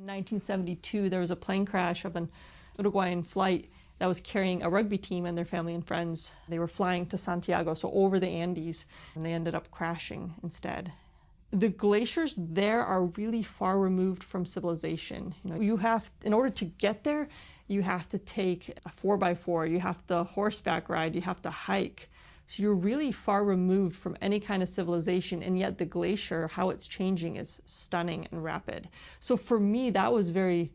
In 1972, there was a plane crash of an Uruguayan flight that was carrying a rugby team and their family and friends. They were flying to Santiago, so over the Andes, and they ended up crashing instead. The glaciers there are really far removed from civilization. In order to get there, you have to take a 4x4, you have to horseback ride, you have to hike. So you're really far removed from any kind of civilization, and yet the glacier, how it's changing, is stunning and rapid. So for me, that was very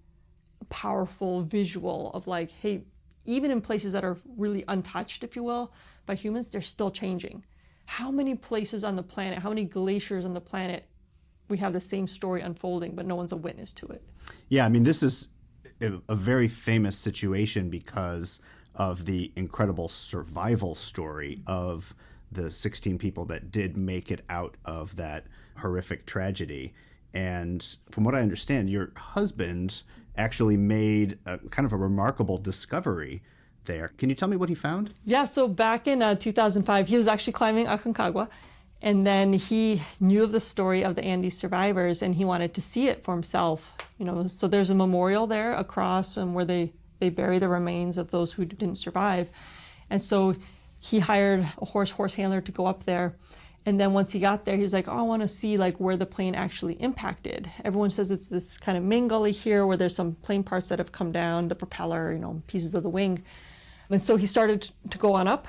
powerful visual of like, hey, even in places that are really untouched, if you will, by humans, they're still changing. How many places on the planet, how many glaciers on the planet, we have the same story unfolding, but no one's a witness to it? Yeah, I mean, this is a very famous situation because of the incredible survival story of the 16 people that did make it out of that horrific tragedy. And from what I understand, your husband actually made a kind of a remarkable discovery there. Can you tell me what he found? Yeah, so back in 2005, he was actually climbing Aconcagua, and then he knew of the story of the Andes survivors, and he wanted to see it for himself. So there's a memorial there across where they bury the remains of those who didn't survive. And so he hired a horse handler to go up there. And then once he got there, he was like, oh, I want to see like where the plane actually impacted. Everyone says it's this kind of main gully here where there's some plane parts that have come down, the propeller, pieces of the wing. And so he started to go on up.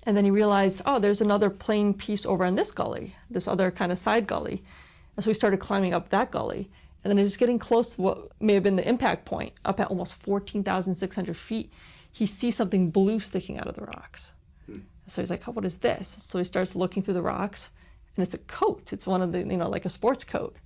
And then he realized, oh, there's another plane piece over in this gully, this other kind of side gully. And so he started climbing up that gully. And then he's getting close to what may have been the impact point, up at almost 14,600 feet. He sees something blue sticking out of the rocks. So he's like, oh, what is this? So he starts looking through the rocks, and it's a coat. It's one of the, like a sports coat.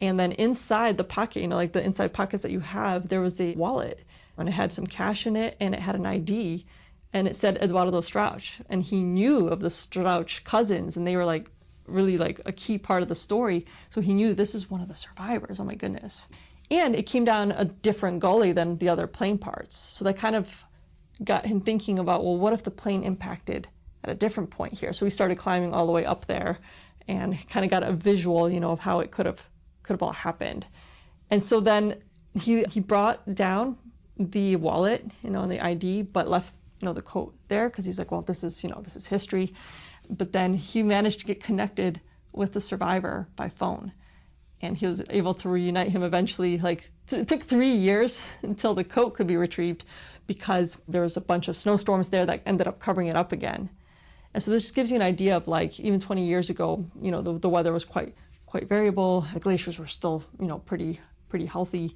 And then inside the pocket, like the inside pockets that you have, there was a wallet, and it had some cash in it, and it had an ID, and it said Eduardo Strauch. And he knew of the Strauch cousins, and they were like really like a key part of the story. So he knew this is one of the survivors. Oh my goodness. And it came down a different gully than the other plane parts. So that kind of got him thinking about, well, what if the plane impacted at a different point here? So we started climbing all the way up there and kind of got a visual, of how it could have all happened. And so then he brought down the wallet, and the ID, but left, the coat there because he's like, well, this is history. But then he managed to get connected with the survivor by phone, and he was able to reunite him eventually. Like it took 3 years until the coat could be retrieved, because there was a bunch of snowstorms there that ended up covering it up again. And so this just gives you an idea of like, even 20 years ago, the weather was quite variable. The glaciers were still, pretty healthy.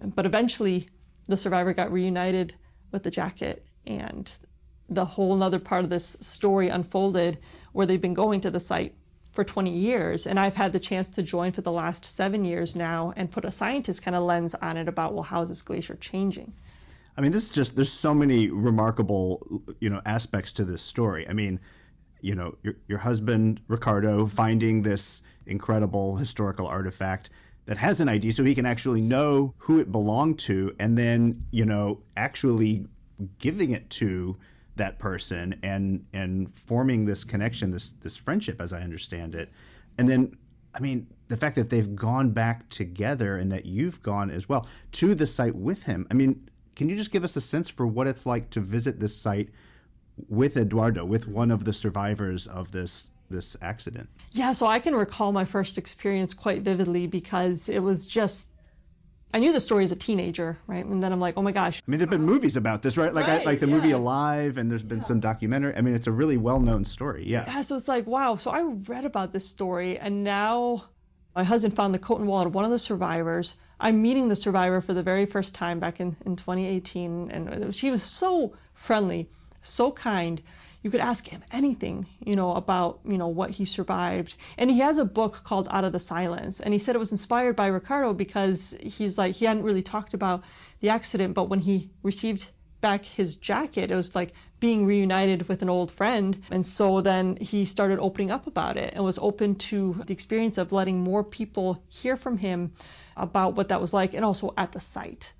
But eventually the survivor got reunited with the jacket, and the whole other part of this story unfolded where they've been going to the site for 20 years. And I've had the chance to join for the last 7 years now and put a scientist kind of lens on it about, well, how is this glacier changing? I mean, there's so many remarkable, aspects to this story. I mean, your husband, Ricardo, finding this incredible historical artifact that has an ID so he can actually know who it belonged to, and then, actually giving it to that person and forming this connection, this friendship, as I understand it. And then, I mean, the fact that they've gone back together and that you've gone as well to the site with him. I mean, can you just give us a sense for what it's like to visit this site with Eduardo, with one of the survivors of this accident? Yeah, so I can recall my first experience quite vividly because it was just, I knew the story as a teenager, right? And then I'm like, oh my gosh. I mean, there've been movies about this, right? Like the movie Alive, and there's been some documentary. I mean, it's a really well-known story. Yeah, so it's like, wow. So I read about this story, and now my husband found the coat and wallet of one of the survivors. I'm meeting the survivor for the very first time back in 2018, and she was so friendly, so kind. You could ask him anything, about, what he survived. And he has a book called Out of the Silence. And he said it was inspired by Ricardo because he's like, he hadn't really talked about the accident, but when he received back his jacket, it was like being reunited with an old friend. And so then he started opening up about it and was open to the experience of letting more people hear from him about what that was like, and also at the site.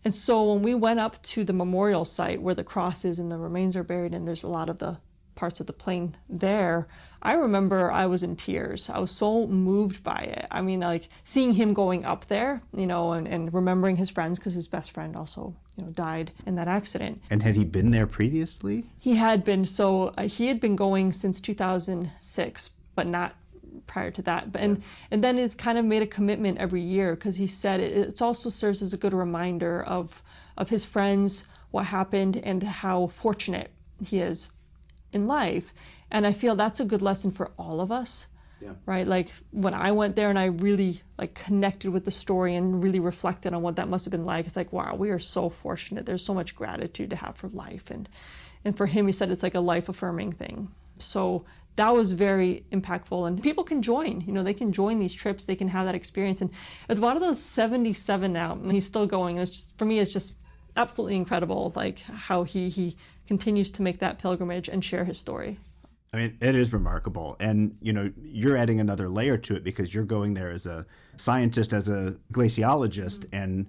And so when we went up to the memorial site where the cross is and the remains are buried, and there's a lot of the parts of the plain there, I remember I was in tears. I was so moved by it. I mean, like seeing him going up there, and remembering his friends, because his best friend also, died in that accident. And had he been there previously? He had been. So he had been going since 2006, but not prior to that. But and then it's kind of made a commitment every year, because he said it also serves as a good reminder of his friends, what happened, and how fortunate he is in life. And I feel that's a good lesson for all of us. Yeah. Right? Like when I went there and I really connected with the story and really reflected on what that must have been like, it's like, wow, we are so fortunate. There's so much gratitude to have for life. And for him, he said it's like a life affirming thing. So that was very impactful, and people can join, they can join these trips, they can have that experience. And Eduardo's 77 now, and he's still going. And it's just, for me, it's just absolutely incredible, like how he continues to make that pilgrimage and share his story. I mean, it is remarkable. And, you're adding another layer to it, because you're going there as a scientist, as a glaciologist. And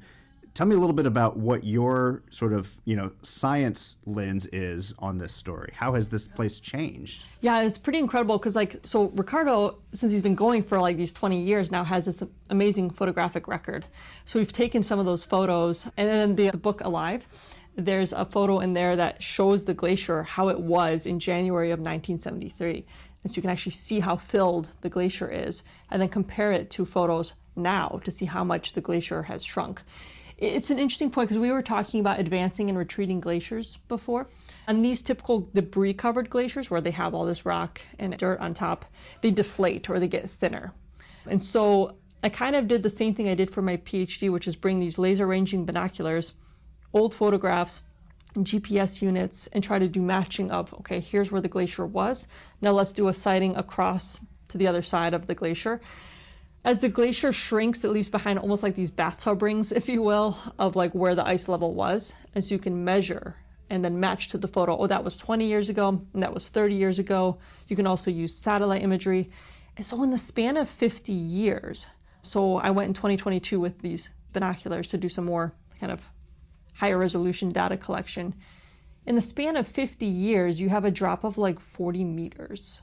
tell me a little bit about what your sort of, science lens is on this story. How has this place changed? Yeah, it's pretty incredible, because so Ricardo, since he's been going for these 20 years now, has this amazing photographic record. So we've taken some of those photos, and then the book Alive, there's a photo in there that shows the glacier, how it was in January of 1973. And so you can actually see how filled the glacier is, and then compare it to photos now to see how much the glacier has shrunk. It's an interesting point, because we were talking about advancing and retreating glaciers before. And these typical debris-covered glaciers, where they have all this rock and dirt on top, they deflate or they get thinner. And so I kind of did the same thing I did for my PhD, which is bring these laser-ranging binoculars, old photographs, and GPS units, and try to do matching of, okay, here's where the glacier was. Now let's do a sighting across to the other side of the glacier. As the glacier shrinks, it leaves behind almost like these bathtub rings, if you will, of where the ice level was. And so you can measure and then match to the photo. Oh, that was 20 years ago, and that was 30 years ago. You can also use satellite imagery. And so in the span of 50 years, so I went in 2022 with these binoculars to do some more kind of higher resolution data collection. In the span of 50 years, you have a drop of 40 meters.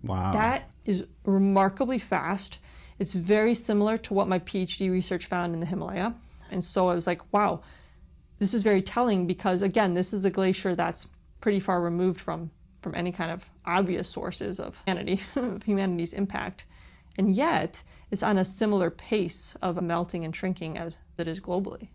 Wow. That is remarkably fast. It's very similar to what my PhD research found in the Himalaya. And so I was like, wow, this is very telling, because again, this is a glacier that's pretty far removed from any kind of obvious sources of humanity's impact. And yet it's on a similar pace of melting and shrinking as it is globally.